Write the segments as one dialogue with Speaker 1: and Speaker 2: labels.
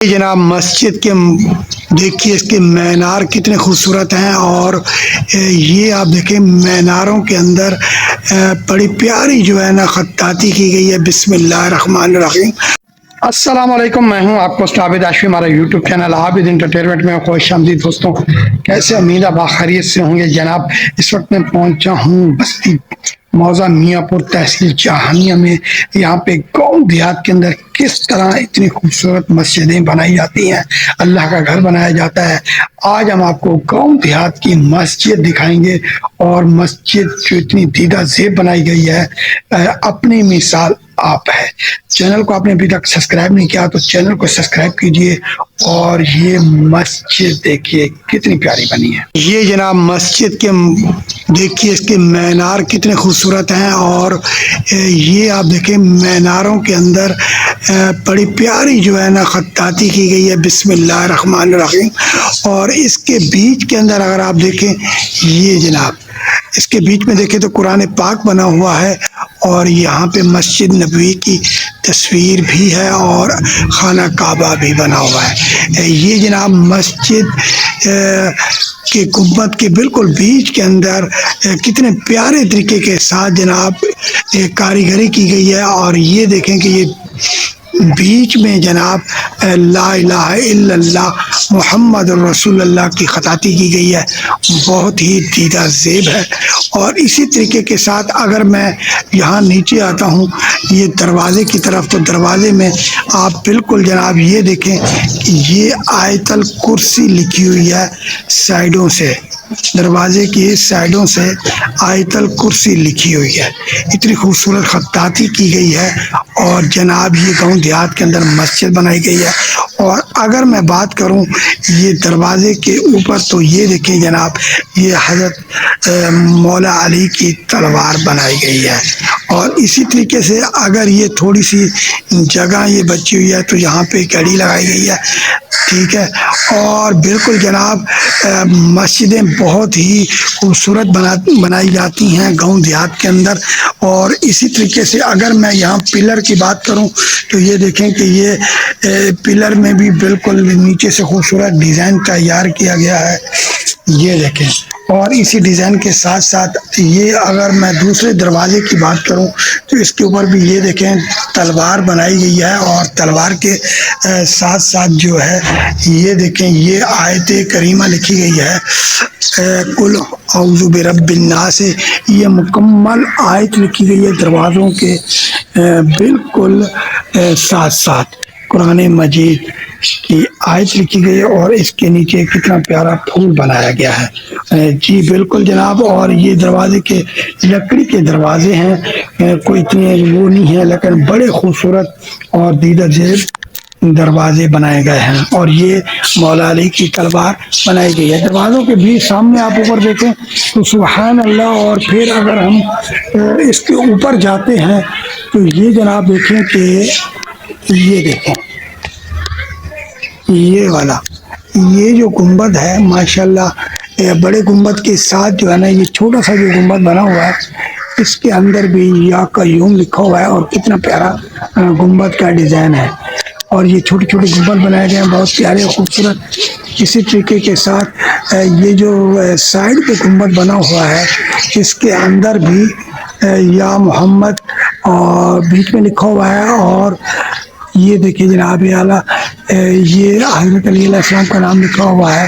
Speaker 1: جناب مسجد کے دیکھیے اس کے مینار کتنے خوبصورت ہیں، اور یہ آپ دیکھیں میناروں کے اندر بڑی پیاری جو ہے نا خطاطی کی گئی ہے۔ بسم اللہ الرحمن الرحیم۔ السلام علیکم، میں ہوں آپ کو عابد ہاشمی، ہمارا یوٹیوب چینل عابد انٹرٹینمنٹ میں خوش آمدید دوستوں۔ کیسے امید ہے باخیریت سے ہوں گے جناب۔ اس وقت میں پہنچا ہوں بستی موضع میاں پور تحصیل جہانیہ میں۔ یہاں پہ گاؤں دیہات کے اندر کس طرح اتنی خوبصورت مسجدیں بنائی جاتی ہیں، اللہ کا گھر بنایا جاتا ہے۔ آج ہم آپ کو گاؤں دیہات کی مسجد دکھائیں گے، اور مسجد جو اتنی دیدہ زیب بنائی گئی ہے، اپنی مثال آپ ہے۔ چینل کو آپ نے ابھی تک سبسکرائب نہیں کیا تو چینل کو سبسکرائب کیجئے، اور یہ مسجد دیکھیے کتنی پیاری بنی ہے۔ یہ جناب مسجد کے دیکھیے اس کے مینار کتنے خوبصورت ہیں، اور یہ آپ دیکھیں میناروں کے اندر بڑی پیاری جو ہے نا خطاطی کی گئی ہے۔ بسم اللہ الرحمن الرحیم۔ اور اس کے بیچ کے اندر اگر آپ دیکھیں، یہ جناب اس کے بیچ میں دیکھیں تو قرآن پاک بنا ہوا ہے، اور یہاں پہ مسجد نبوی کی تصویر بھی ہے، اور خانہ کعبہ بھی بنا ہوا ہے۔ یہ جناب مسجد کے گنبد کے بالکل بیچ کے اندر کتنے پیارے طریقے کے ساتھ جناب کاریگری کی گئی ہے، اور یہ دیکھیں کہ یہ بیچ میں جناب لا الہ الا اللہ محمد رسول اللہ کی خطاطی کی گئی ہے، بہت ہی دیدہ زیب ہے۔ اور اسی طریقے کے ساتھ اگر میں یہاں نیچے آتا ہوں یہ دروازے کی طرف، تو دروازے میں آپ بالکل جناب یہ دیکھیں کہ یہ آیت الکرسی لکھی ہوئی ہے سائڈوں سے، دروازے کی سائڈوں سے آیت الکرسی لکھی ہوئی ہے۔ اتنی خوبصورت خطاطی کی گئی ہے، اور جناب یہ گاؤں دیہات کے اندر مسجد بنائی گئی ہے۔ اور اگر میں بات کروں یہ دروازے کے اوپر، تو یہ دیکھیں جناب یہ حضرت مولا علی کی تلوار بنائی گئی ہے۔ اور اسی طریقے سے اگر یہ تھوڑی سی جگہ یہ بچی ہوئی ہے تو یہاں پہ گھڑی لگائی گئی ہے، ٹھیک ہے۔ اور بالکل جناب مسجدیں بہت ہی خوبصورت بنائی جاتی ہیں گاؤں دیہات کے اندر۔ اور اسی طریقے سے اگر میں یہاں پلر کی بات کروں تو یہ دیکھیں کہ یہ پلر میں بھی بالکل نیچے سے خوبصورت ڈیزائن تیار کیا گیا ہے، یہ دیکھیں۔ اور اسی ڈیزائن کے ساتھ ساتھ یہ اگر میں دوسرے دروازے کی بات کروں تو اس کے اوپر بھی یہ دیکھیں تلوار بنائی گئی ہے، اور تلوار کے ساتھ ساتھ جو ہے یہ دیکھیں یہ آیت کریمہ لکھی گئی ہے، قل اعوذ برب الناس۔ یہ مکمل آیت لکھی گئی ہے دروازوں کے بالکل ساتھ ساتھ، قرآن مجید کی آیت لکھی گئی ہے، اور اس کے نیچے کتنا پیارا پھول بنایا گیا ہے۔ جی بالکل جناب۔ اور یہ دروازے کے لکڑی کے دروازے ہیں، کوئی اتنے وہ نہیں ہے، لیکن بڑے خوبصورت اور دیدہ زیب دروازے بنائے گئے ہیں، اور یہ مولا علی کی تلوار بنائی گئی ہے۔ دروازوں کے بھی سامنے آپ اوپر دیکھیں تو سبحان اللہ۔ اور پھر اگر ہم اس کے اوپر جاتے ہیں تو یہ جناب دیکھیں کہ یہ دیکھیں یہ والا یہ جو گنبد ہے ماشاءاللہ، بڑے گنبد کے ساتھ جو ہے نا یہ چھوٹا سا جو گنبد بنا ہوا ہے، اس کے اندر بھی یا قیوم لکھا ہوا ہے، اور کتنا پیارا گنبد کا ڈیزائن ہے۔ اور یہ چھوٹے چھوٹے گنبد بنائے گئے ہیں، بہت پیارے اور خوبصورت۔ اسی طریقے کے ساتھ یہ جو سائڈ پہ گنبد بنا ہوا ہے، اس کے اندر بھی یا محمد اور بیچ میں لکھا ہوا ہے، اور یہ دیکھیں جناب اعلیٰ یہ حضرت علی علیہ السلام کا نام لکھا ہوا ہے،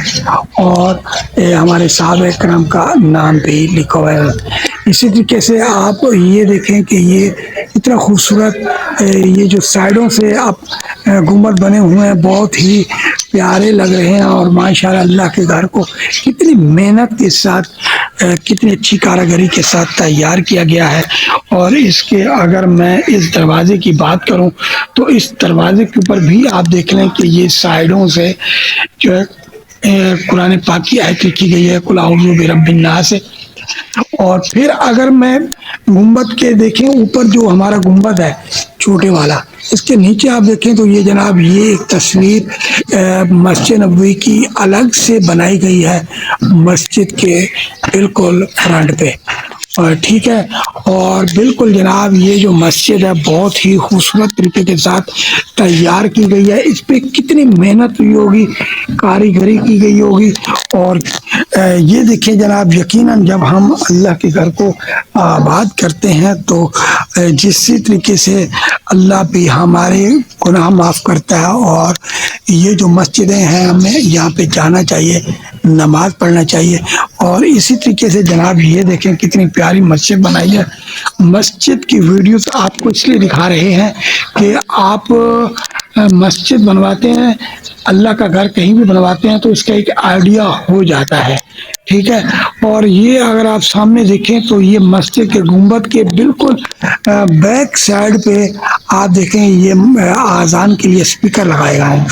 Speaker 1: اور ہمارے صحابہ کرام کا نام بھی لکھا ہوا ہے۔ اسی طریقے سے آپ یہ دیکھیں کہ یہ اتنا خوبصورت یہ جو سائڈوں سے آپ گنبد بنے ہوئے ہیں بہت ہی پیارے لگ رہے ہیں، اور ماشاءاللہ اللہ کے گھر کو کتنی محنت کے ساتھ کتنی اچھی کاریگری کے ساتھ تیار کیا گیا ہے۔ اور اس کے اگر میں اس دروازے کی بات کروں تو اس دروازے کے اوپر بھی آپ دیکھ لیں کہ یہ سائڈوں سے جو ہے قرآن پاک کی آیت لکھی گئی ہے، قل اعوذ برب الناس۔ اور پھر اگر میں گنبد کے دیکھیں اوپر جو ہمارا گنبد ہے چھوٹے والا، اس کے نیچے آپ دیکھیں تو یہ جناب یہ ایک تصویر مسجد نبوی کی الگ سے بنائی گئی ہے مسجد کے بالکل فرنٹ پہ۔ ٹھیک ہے، اور بالکل جناب یہ جو مسجد ہے بہت ہی خوبصورت طریقے کے ساتھ تیار کی گئی ہے، اس پہ کتنی محنت ہوئی ہوگی، کاریگری کی گئی ہوگی، اور یہ دیکھیں جناب یقیناً جب ہم اللہ کے گھر کو آباد کرتے ہیں تو جسی طریقے سے اللہ بھی ہمارے گناہ معاف کرتا ہے، اور یہ جو مسجدیں ہیں ہمیں یہاں پہ جانا چاہیے، نماز پڑھنا چاہیے، اور اسی طریقے سے جناب یہ دیکھیں کتنی پیاری مسجد بنائی ہے۔ مسجد کی ویڈیوز آپ کو اس لیے دکھا رہے ہیں کہ آپ مسجد بنواتے ہیں، اللہ کا گھر کہیں بھی بنواتے ہیں تو اس کا ایک آئیڈیا ہو جاتا ہے، ٹھیک ہے، اور یہ اگر آپ سامنے دیکھیں تو یہ مسجد کے گنبد کے بالکل بیک سائڈ پہ آپ دیکھیں یہ اذان کے لیے اسپیکر لگائے گئے ہیں،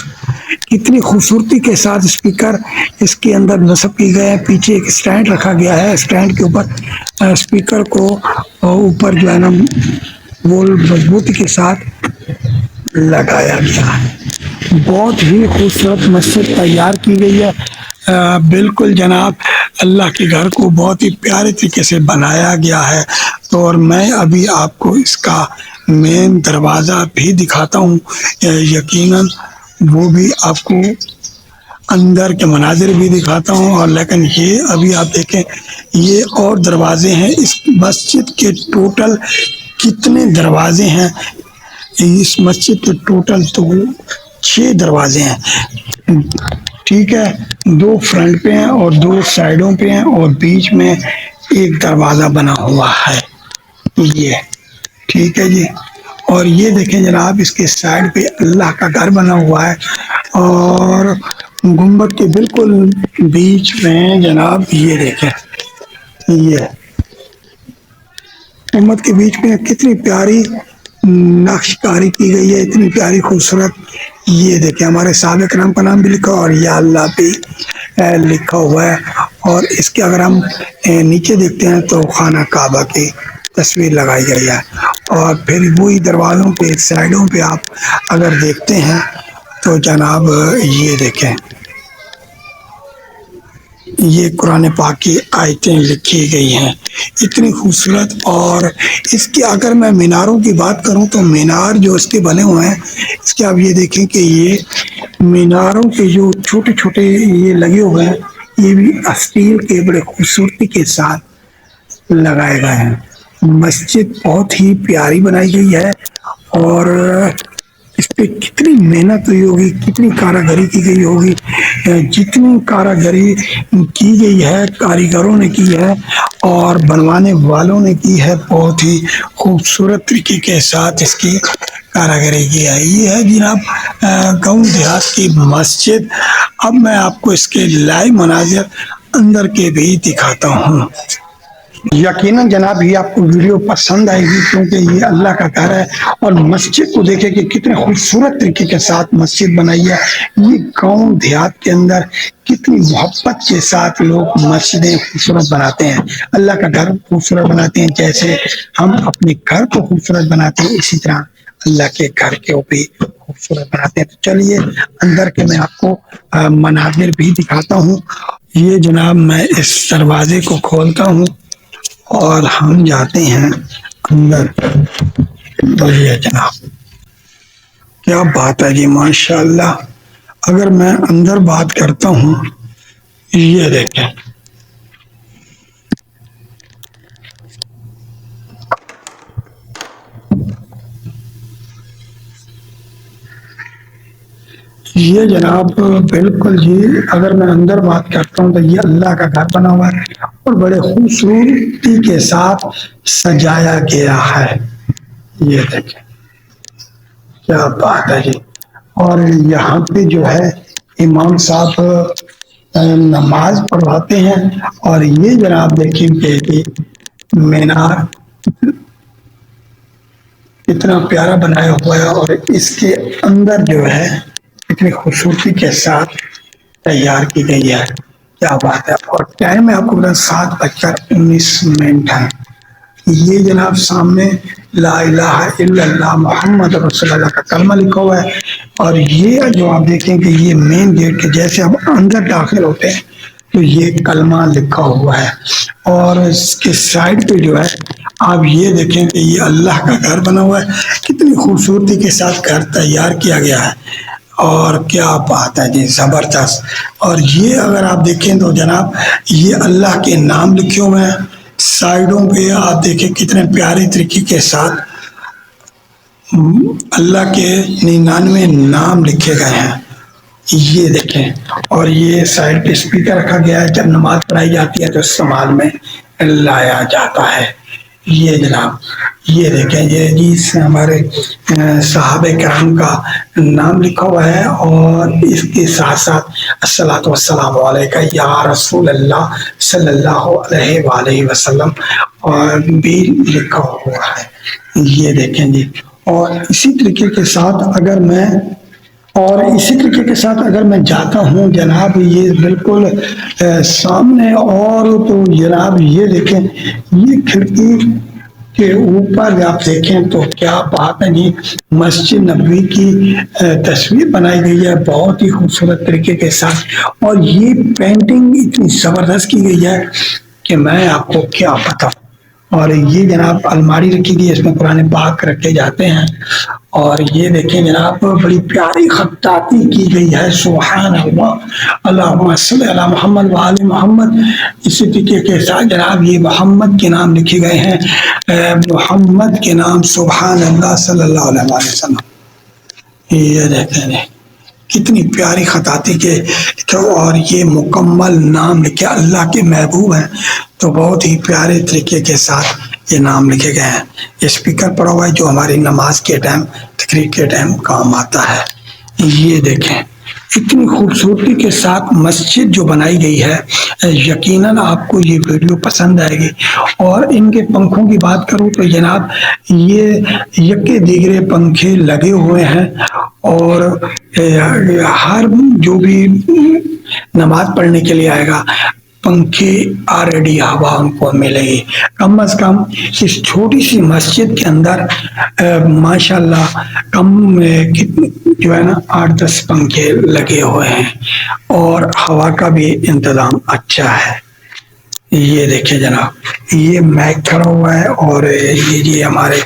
Speaker 1: اتنی خوبصورتی کے ساتھ اسپیکر اس کے اندر نصب کی گئے ہیں، پیچھے ایک اسٹینڈ رکھا گیا ہے، اسٹینڈ کے اوپر اسپیکر کو اوپر جو ہے نا وہ مضبوطی کے ساتھ لگایا گیا ہے، بہت ہی خوبصورت مسجد تیار کی گئی ہے۔ بالکل جناب اللہ کے گھر کو بہت ہی پیارے طریقے سے بنایا گیا ہے، اور میں ابھی آپ کو اس کا مین دروازہ بھی دکھاتا ہوں، یقیناً وہ بھی آپ کو اندر کے مناظر بھی دکھاتا ہوں، اور لیکن یہ ابھی آپ دیکھیں یہ اور دروازے ہیں، اس مسجد کے ٹوٹل کتنے دروازے ہیں، اس مسجد کے ٹوٹل تو 6 دروازے ہیں، ٹھیک ہے، 2 فرنٹ پہ ہیں اور 2 سائڈوں پہ ہیں، اور بیچ میں ایک دروازہ بنا ہوا ہے، یہ ٹھیک ہے جی، اور یہ دیکھیں جناب اس کے سائڈ پہ اللہ کا گھر بنا ہوا ہے، اور گنبد کے بالکل بیچ میں جناب یہ دیکھیں یہ گنبد کے بیچ میں کتنی پیاری نقش کاری کی گئی ہے، اتنی پیاری خوبصورت، یہ دیکھیں ہمارے صحابہ کرام کا نام بھی لکھا اور یا اللہ بھی لکھا ہوا ہے، اور اس کے اگر ہم نیچے دیکھتے ہیں تو خانہ کعبہ کی تصویر لگائی گئی ہے، اور پھر وہی دروازوں پہ سائڈوں پہ آپ اگر دیکھتے ہیں تو جناب یہ دیکھیں یہ قرآن پاک کی آیتیں لکھی گئی ہیں، اتنی خوبصورت، اور اس کی اگر میں میناروں کی بات کروں تو مینار جو اس کے بنے ہوئے ہیں، اس کے آپ یہ دیکھیں کہ یہ میناروں کے جو چھوٹے چھوٹے یہ لگے ہوئے ہیں یہ بھی اسٹیل کے بڑے خوبصورتی کے ساتھ لگائے گئے ہیں، مسجد بہت ہی پیاری بنائی گئی ہے، اور اس پہ کتنی محنت ہوئی ہوگی، کتنی کاراگری کی گئی ہوگی، جتنی کاراگری کی گئی ہے کاریگروں نے کی ہے اور بنوانے والوں نے کی ہے، بہت ہی خوبصورت طریقے کے ساتھ اس کی کاراگری کی ہے۔ یہ ہے جناب گاؤں دیہات کی مسجد۔ اب میں آپ کو اس کے لائیو مناظر اندر کے بھی دکھاتا ہوں۔ یقیناً جناب یہ آپ کو ویڈیو پسند آئے گی، کیونکہ یہ اللہ کا گھر ہے، اور مسجد کو دیکھیں کہ کتنے خوبصورت طریقے کے ساتھ مسجد بنائی ہے۔ یہ گاؤں دیہات کے اندر کتنی محبت کے ساتھ لوگ مسجدیں خوبصورت بناتے ہیں، اللہ کا گھر خوبصورت بناتے ہیں، جیسے ہم اپنے گھر کو خوبصورت بناتے ہیں اسی طرح اللہ کے گھر کے بھی خوبصورت بناتے ہیں۔ تو چلیے اندر کے میں آپ کو مناظر بھی دکھاتا ہوں۔ یہ جناب میں اس دروازے کو کھولتا ہوں اور ہم جاتے ہیں اندر، تو یہ جناب کیا بات ہے جی، ماشاء اللہ۔ اگر میں اندر بات کرتا ہوں، یہ دیکھیں یہ جناب بالکل جی، اگر میں اندر بات کرتا ہوں تو یہ اللہ کا گھر بنا ہوا ہے اور بڑے خوبصورتی کے ساتھ سجایا گیا ہے، یہ دیکھیں کیا بات ہے جی، اور یہاں پہ جو ہے امام صاحب نماز پڑھواتے ہیں، اور یہ جناب دیکھیں کہ مینار اتنا پیارا بنایا ہوا ہے، اور اس کے اندر جو ہے اتنی خوبصورتی کے ساتھ تیار کی گئی ہے، کیا بات ہے، اور ٹائم ہے آپ کو بتا 7:19 ہے۔ یہ جناب سامنے لا الہ الا اللہ محمد رسول اللہ کا کلمہ لکھا ہوا ہے، اور یہ جو آپ دیکھیں کہ یہ مین گیٹ کے جیسے ہم اندر داخل ہوتے ہیں تو یہ کلمہ لکھا ہوا ہے، اور اس کے سائڈ پہ جو ہے آپ یہ دیکھیں کہ یہ اللہ کا گھر بنا ہوا ہے، کتنی خوبصورتی کے ساتھ گھر تیار کیا گیا ہے، اور کیا بات ہے جی، زبردست۔ اور یہ اگر آپ دیکھیں تو جناب یہ اللہ کے نام لکھے ہوئے ہیں، سائڈوں پہ آپ دیکھیں کتنے پیارے طریقے کے ساتھ اللہ کے 99 نام لکھے گئے ہیں، یہ دیکھیں۔ اور یہ سائڈ پہ اسپیکر رکھا گیا ہے، جب نماز پڑھائی جاتی ہے تو استعمال میں لایا جاتا ہے، یہ جناب۔ یہ دیکھیں یہ جی ہمارے صحابہ کرام کا نام لکھا ہوا ہے، اور اس کے ساتھ ساتھ الصلاۃ والسلام علیک یا رسول اللہ صلی اللہ علیہ وآلہ وسلم اور بھی لکھا ہوا ہے، یہ دیکھیں جی۔ اور اسی طریقے کے ساتھ اگر میں جاتا ہوں جناب، یہ بالکل سامنے، اور تو جناب یہ دیکھیں یہ کھڑکی کے اوپر آپ دیکھیں تو کیا بات ہے جی، مسجد نبوی کی تصویر بنائی گئی ہے بہت ہی خوبصورت طریقے کے ساتھ، اور یہ پینٹنگ اتنی زبردست کی گئی ہے کہ میں آپ کو کیا بتاؤں۔ اور یہ جناب الماری رکھی گئی ہے، اس میں قرآن پاک رکھے جاتے ہیں، اور یہ دیکھیں جناب بڑی پیاری خطاطی کی گئی ہے، سبحان اللہ، اللہم صلی علی محمد وآل محمد۔ اسی طریقے کے ساتھ جناب یہ محمد کے نام لکھے گئے ہیں، محمد کے نام، سبحان اللہ صلی اللہ علیہ وسلم، یہ دیکھیں کتنی پیاری خطاطی کے، اور یہ مکمل نام لکھے اللہ کے محبوب ہیں، تو بہت ہی پیارے طریقے کے ساتھ یہ نام لکھے گئے ہیں۔ یہ اسپیکر پڑا ہوا ہے جو ہماری نماز کے ٹائم، تقریر کے ٹائم کام آتا ہے، یہ دیکھیں اتنی خوبصورتی کے ساتھ مسجد جو بنائی گئی ہے، یقیناً آپ کو یہ ویڈیو پسند آئے گی۔ اور ان کے پنکھوں کی بات کروں تو جناب یہ یکے دیگرے پنکھے لگے ہوئے ہیں، اور ہر جو بھی نماز پڑھنے کے لیے آئے گا پنکھے آلریڈی ہوا ان کو ملے گی۔ کم از کم اس چھوٹی سی مسجد کے اندر ماشاءاللہ جو ہے نا 8-10 پنکھے لگے ہوئے ہیں، اور ہوا کا بھی انتظام اچھا ہے، یہ دیکھیں جناب۔ یہ مائک کھڑا ہوا ہے، اور یہ جی ہمارے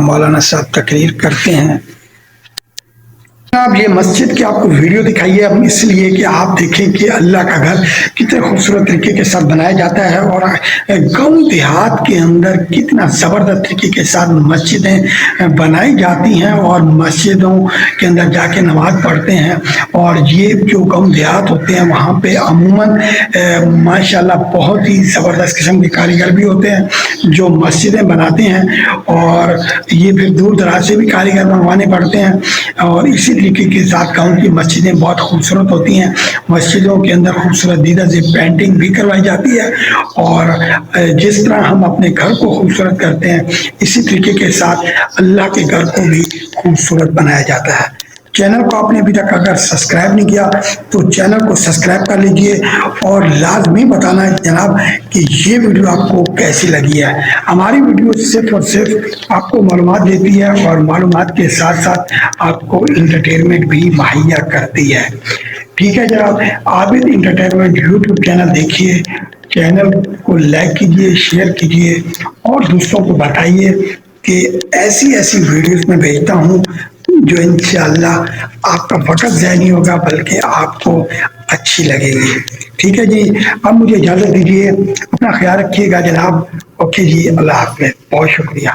Speaker 1: مولانا صاحب تقریر کرتے ہیں۔ اب یہ مسجد کی آپ کو ویڈیو دکھائی ہے اس لیے کہ آپ دیکھیں کہ اللہ کا گھر کتنے خوبصورت طریقے کے ساتھ بنایا جاتا ہے، اور گاؤں دیہات کے اندر کتنا زبردست طریقے کے ساتھ مسجدیں بنائی جاتی ہیں، اور مسجدوں کے اندر جا کے نماز پڑھتے ہیں۔ اور یہ جو گاؤں دیہات ہوتے ہیں وہاں پہ عموماً ماشاءاللہ بہت ہی زبردست قسم کے کاریگر بھی ہوتے ہیں جو مسجدیں بناتے ہیں، اور یہ پھر دور دراز سے بھی کاریگر منگوانے پڑتے ہیں۔ اور اسی طریقے کے ساتھ گاؤں کی مسجدیں بہت خوبصورت ہوتی ہیں، مسجدوں کے اندر خوبصورت دیدہ سے پینٹنگ بھی کروائی جاتی ہے، اور جس طرح ہم اپنے گھر کو خوبصورت کرتے ہیں اسی طریقے کے ساتھ اللہ کے گھر کو بھی خوبصورت بنایا جاتا ہے۔ چینل کو آپ نے ابھی تک اگر سبسکرائب نہیں کیا تو چینل کو سبسکرائب کر لیجئے، اور لازمی بتانا ہے جناب کہ یہ ویڈیو آپ کو کیسی لگی ہے۔ ہماری ویڈیو صرف اور صرف آپ کو معلومات دیتی ہے، اور معلومات کے ساتھ ساتھ آپ کو انٹرٹینمنٹ بھی مہیا کرتی ہے۔ ٹھیک ہے جناب، عابد انٹرٹینمنٹ یوٹیوب چینل دیکھیے، چینل کو لائک کیجئے، شیئر کیجئے، اور دوستوں کو بتائیے کہ ایسی ویڈیوز میں بھیجتا ہوں جو انشاءاللہ آپ کا وقت ضائع نہیں ہوگا بلکہ آپ کو اچھی لگے گی۔ ٹھیک ہے جی، اب مجھے اجازت دیجیے، اپنا خیال رکھیے گا جناب۔ اوکے جی، اللہ حافظ، بہت شکریہ۔